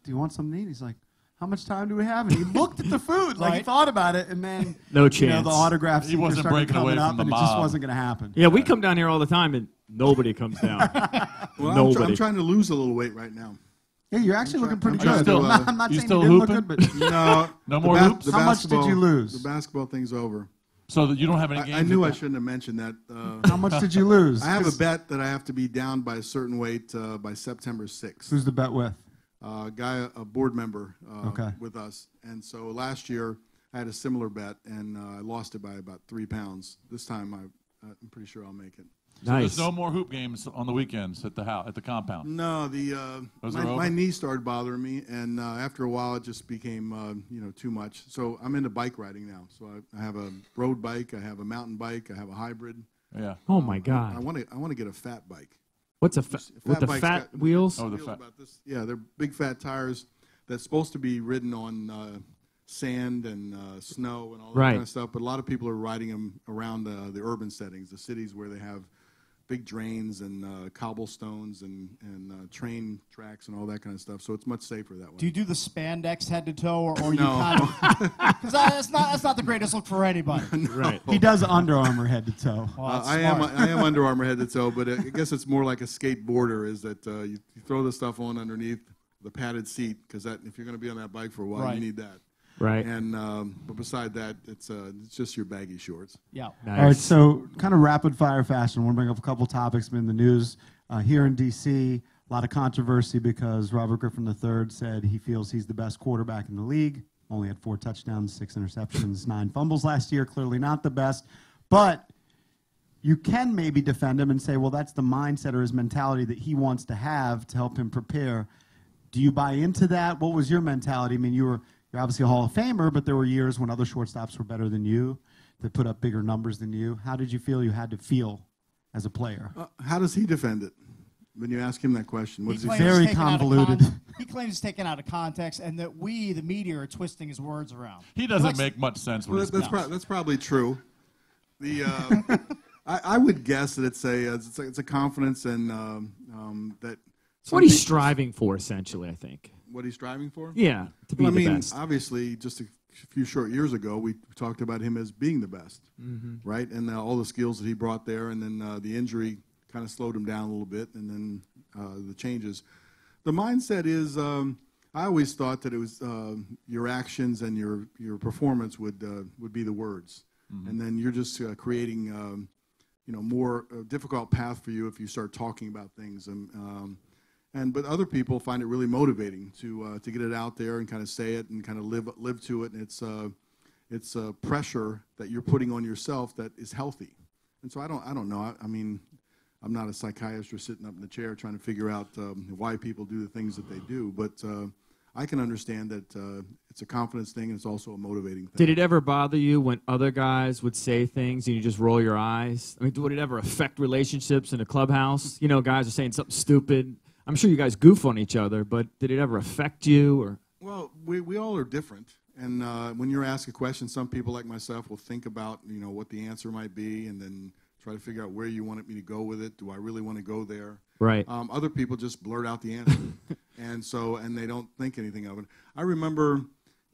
do you want something to eat? He's like, how much time do we have? And he looked at the food, like he thought about it, and then no chance. The autograph He wasn't breaking away from the and mob. it just wasn't going to happen. Yeah, we come down here all the time, and nobody comes down. Well, I'm trying to lose a little weight right now. Yeah, you're actually looking pretty good. I'm not you saying still you didn't hooping? look good, but no more hoops? How much did you lose? The basketball thing's over. So that you don't have any games? I knew I shouldn't have mentioned that. How much did you lose? I have a bet that I have to be down by a certain weight by September 6th. Who's the bet with? A board member okay. with us. And so last year I had a similar bet, and I lost it by about 3 pounds. This time I'm pretty sure I'll make it. So there's no more hoop games on the weekends at the house, at the compound? No, my knee started bothering me, and after a while it just became too much. So I'm into bike riding now. So I have a road bike, I have a mountain bike, I have a hybrid. Yeah. Oh my God. I want to get a fat bike. What's with the fat wheels? Oh, the fat. Yeah, they're big fat tires that's supposed to be ridden on sand and snow and all that kind of stuff. But a lot of people are riding them around the urban settings, the cities where they have big drains and cobblestones and train tracks and all that kind of stuff. So it's much safer that way. Do you do the spandex head to toe, or no. you kind of? Because that's not the greatest look for anybody. No. Right. He does Under Armour head to toe. Well, I am Under Armour head to toe, but I guess it's more like a skateboarder. Is that you throw the stuff on underneath the padded seat, because if you're going to be on that bike for a while, you need that. Right. And but beside that, it's just your baggy shorts. Yeah. Nice. All right, so kind of rapid fire fashion. I want to bring up a couple topics in the news here in D.C. A lot of controversy because Robert Griffin III said he feels he's the best quarterback in the league. Only had 4 touchdowns, 6 interceptions, 9 fumbles last year. Clearly not the best, but you can maybe defend him and say, well, that's the mindset or his mentality that he wants to have to help him prepare. Do you buy into that? What was your mentality? I mean, you're obviously a Hall of Famer, but there were years when other shortstops were better than you, that put up bigger numbers than you. How did you feel you had to feel as a player? How does he defend it? When you ask him that question, what does he say? Very convoluted. He claims it's taken out of context, and that we, the media, are twisting his words around. He doesn't make much sense when he speaks. That's probably true. I would guess that it's a confidence and that. It's what he's striving for, essentially, I think. What he's striving for? Yeah, to be the best. Obviously, just a few short years ago, we talked about him as being the best, right? And all the skills that he brought there, and then the injury kind of slowed him down a little bit, and then the changes. The mindset is, I always thought that it was your actions and your performance would be the words, and then you're just creating, more difficult path for you if you start talking about things. But other people find it really motivating to get it out there and kind of say it and kind of live to it. And it's a pressure that you're putting on yourself that is healthy. And so I don't know. I mean, I'm not a psychiatrist sitting up in the chair trying to figure out why people do the things that they do. But I can understand that it's a confidence thing, and it's also a motivating thing. Did it ever bother you when other guys would say things and you just roll your eyes? I mean, would it ever affect relationships in a clubhouse? Guys are saying something stupid. I'm sure you guys goof on each other, but did it ever affect you? Or? Well, we all are different. And when you're asked a question, some people like myself will think about, what the answer might be and then try to figure out where you wanted me to go with it. Do I really want to go there? Right. Other people just blurt out the answer. and they don't think anything of it. I remember,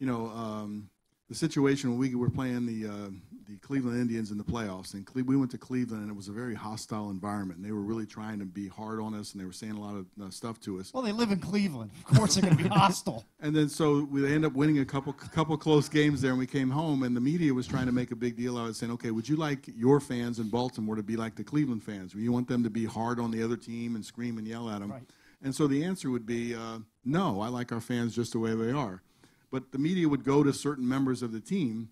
the situation when we were playing the Cleveland Indians in the playoffs, and we went to Cleveland, and it was a very hostile environment, and they were really trying to be hard on us, and they were saying a lot of stuff to us. Well, they live in Cleveland. Of course they're going to be hostile. And then so we ended up winning a couple close games there, and we came home, and the media was trying to make a big deal out of it, saying, okay, would you like your fans in Baltimore to be like the Cleveland fans? Would you want them to be hard on the other team and scream and yell at them? Right. And so the answer would be, no, I like our fans just the way they are. But the media would go to certain members of the team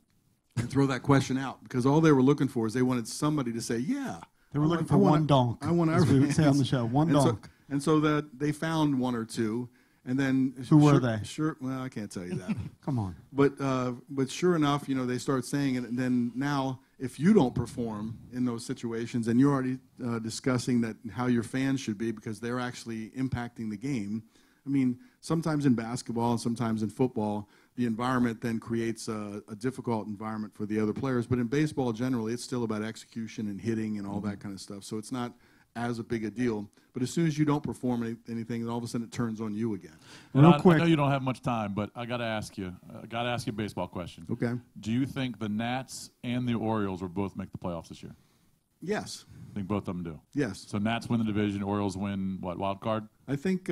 and throw that question out, because all they were looking for is they wanted somebody to say, yeah. They were looking for one donk. I want as we would say on the show, one donk. And so that they found one or two, and then who were they? Sure, well, I can't tell you that. Come on. But sure enough, they start saying it, and then now if you don't perform in those situations, and you're already discussing that how your fans should be because they're actually impacting the game. I mean, sometimes in basketball and sometimes in football, the environment then creates a difficult environment for the other players. But in baseball, generally, it's still about execution and hitting and all that kind of stuff. So it's not as a big a deal. But as soon as you don't perform anything, then all of a sudden it turns on you again. And Real I quick. know you don't have much time, but I got to ask you. A baseball question. Okay. Do you think the Nats and the Orioles will both make the playoffs this year? Yes. I think both of them do. Yes. So Nats win the division, Orioles win what, wild card? I think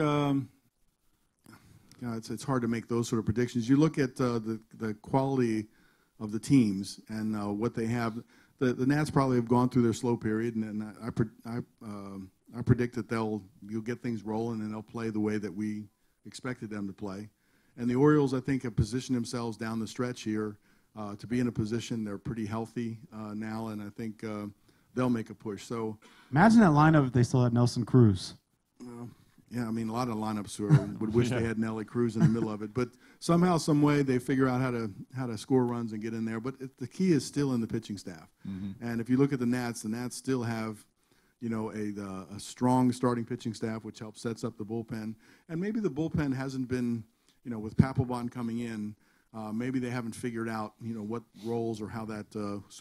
it's hard to make those sort of predictions. You look at the quality of the teams and what they have. The Nats probably have gone through their slow period, and I predict that you'll get things rolling and they'll play the way that we expected them to play. And the Orioles, I think, have positioned themselves down the stretch here to be in a position. They're pretty healthy now, and I think they'll make a push. So Imagine that lineup if they still had Nelson Cruz. yeah, I mean, a lot of lineups would wish they had Nelly Cruz in the middle of it, but somehow, some way, they figure out how to score runs and get in there. But the key is still in the pitching staff. And if you look at the Nats still have, a strong starting pitching staff, which helps sets up the bullpen. And maybe the bullpen hasn't been, with Papelbon coming in, maybe they haven't figured out, what roles or how that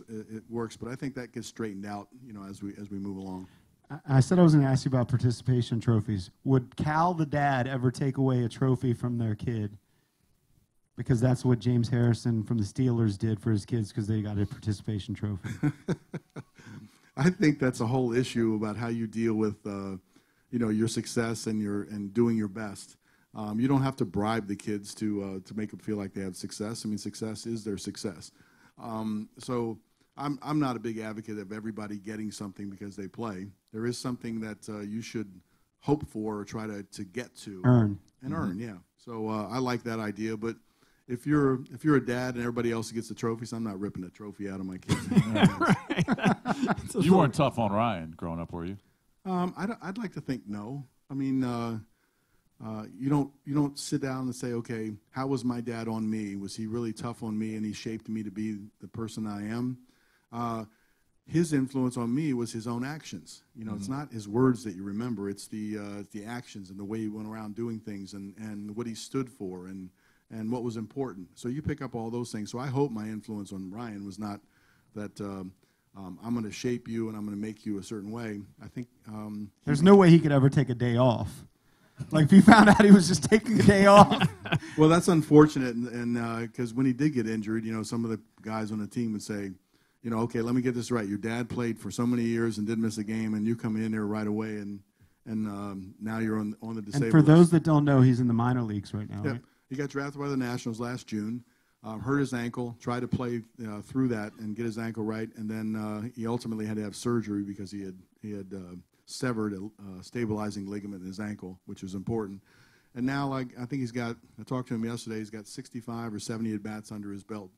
it works. But I think that gets straightened out, as we move along. I said I was going to ask you about participation trophies. Would Cal, the dad, ever take away a trophy from their kid? Because that's what James Harrison from the Steelers did for his kids because they got a participation trophy. I think that's a whole issue about how you deal with, your success and doing your best. You don't have to bribe the kids to make them feel like they have success. I mean, success is their success. So I'm not a big advocate of everybody getting something because they play. There is something that you should hope for or try to get to. Earn. And earn, yeah. So I like that idea, but if you're a dad and everybody else gets the trophies, I'm not ripping a trophy out of my kids. You weren't tough on Ryan growing up, were you? I'd like to think no. I mean, you don't sit down and say, okay, how was my dad on me? Was he really tough on me and he shaped me to be the person I am? His influence on me was his own actions. It's not his words that you remember. It's the actions and the way he went around doing things and what he stood for and what was important. So you pick up all those things. So I hope my influence on Ryan was not that I'm going to shape you and I'm going to make you a certain way. I think There's no way he could ever take a day off. Like if you found out he was just taking a day off. Well, that's unfortunate, and because when he did get injured, some of the guys on the team would say, okay, let me get this right. Your dad played for so many years and didn't miss a game, and you come in there right away, and now you're on the disabled And for those list. that don't know, he's in the minor leagues right now, Yep. right? He got drafted by the Nationals last June, hurt his ankle, tried to play through that and get his ankle right, and then he ultimately had to have surgery because he had severed a stabilizing ligament in his ankle, which was important. And now, I think I talked to him yesterday, he's got 65 or 70 at-bats under his belt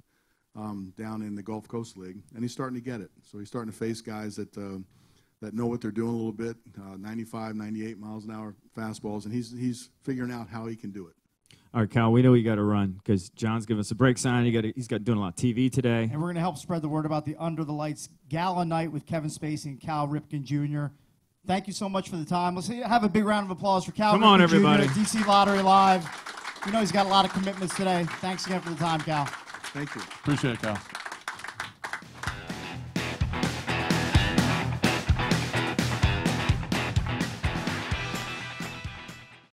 down in the Gulf Coast League, and he's starting to get it. So he's starting to face guys that know what they're doing a little bit, 95, 98 miles an hour fastballs, and he's figuring out how he can do it. All right, Cal, we know you got to run because John's giving us a break sign. He's got doing a lot of TV today. And we're going to help spread the word about the Under the Lights Gala Night with Kevin Spacey and Cal Ripken Jr. Thank you so much for the time. Let's have a big round of applause for Cal Come Ripken on, Jr. everybody. at DC Lottery Live. He's got a lot of commitments today. Thanks again for the time, Cal. Thank you. Appreciate it, Cal.